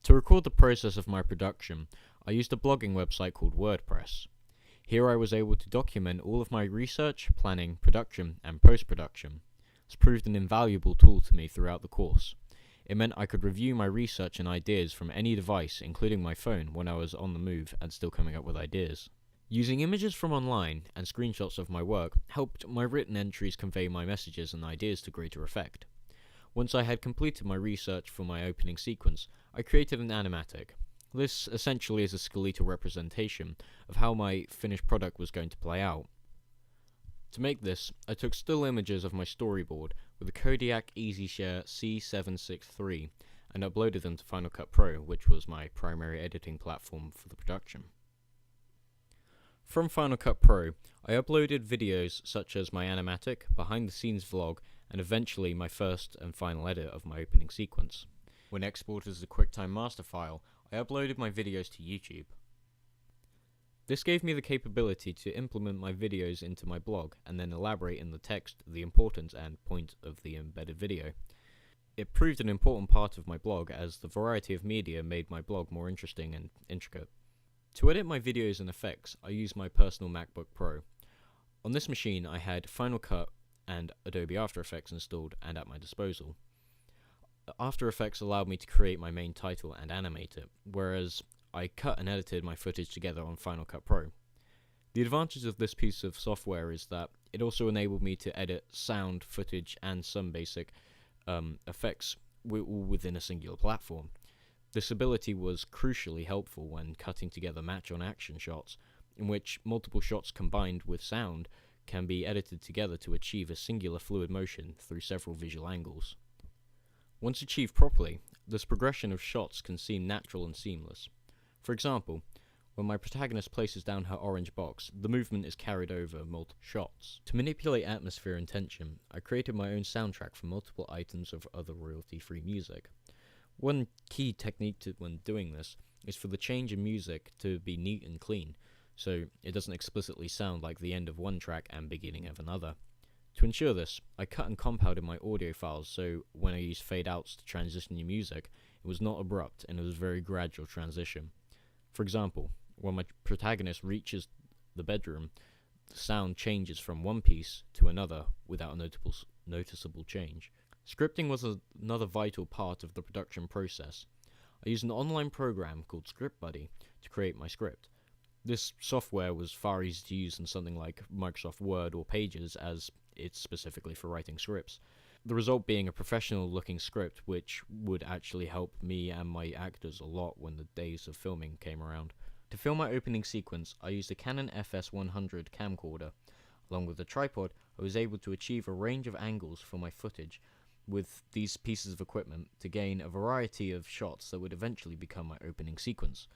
To record the process of my production, I used a blogging website called WordPress. Here I was able to document all of my research, planning, production, and post-production. This proved an invaluable tool to me throughout the course. It meant I could review my research and ideas from any device, including my phone, when I was on the move and still coming up with ideas. Using images from online and screenshots of my work helped my written entries convey my messages and ideas to greater effect. Once I had completed my research for my opening sequence, I created an animatic. This essentially is a skeletal representation of how my finished product was going to play out. To make this, I took still images of my storyboard with a Kodiak EasyShare C763 and uploaded them to Final Cut Pro, which was my primary editing platform for the production. From Final Cut Pro, I uploaded videos such as my animatic, behind-the-scenes vlog, and eventually my first and final edit of my opening sequence. When exported as a QuickTime master file, I uploaded my videos to YouTube. This gave me the capability to implement my videos into my blog and then elaborate in the text the importance and point of the embedded video. It proved an important part of my blog as the variety of media made my blog more interesting and intricate. To edit my videos and effects, I used my personal MacBook Pro. On this machine, I had Final Cut and Adobe After Effects installed and at my disposal. After Effects allowed me to create my main title and animate it, whereas I cut and edited my footage together on Final Cut Pro. The advantage of this piece of software is that it also enabled me to edit sound, footage, and some basic effects all within a singular platform. This ability was crucially helpful when cutting together match-on-action shots, in which multiple shots combined with sound can be edited together to achieve a singular fluid motion through several visual angles. Once achieved properly, this progression of shots can seem natural and seamless. For example, when my protagonist places down her orange box, the movement is carried over multiple shots. To manipulate atmosphere and tension, I created my own soundtrack for multiple items of other royalty-free music. One key technique when doing this is for the change in music to be neat and clean, so it doesn't explicitly sound like the end of one track and beginning of another. To ensure this, I cut and compounded my audio files so when I used fade-outs to transition your music, it was not abrupt and it was a very gradual transition. For example, when my protagonist reaches the bedroom, the sound changes from one piece to another without a noticeable change. Scripting was another vital part of the production process. I used an online program called Script Buddy to create my script. This software was far easier to use than something like Microsoft Word or Pages, as it's specifically for writing scripts. The result being a professional-looking script which would actually help me and my actors a lot when the days of filming came around. To film my opening sequence, I used a Canon FS100 camcorder. Along with the tripod, I was able to achieve a range of angles for my footage with these pieces of equipment to gain a variety of shots that would eventually become my opening sequence.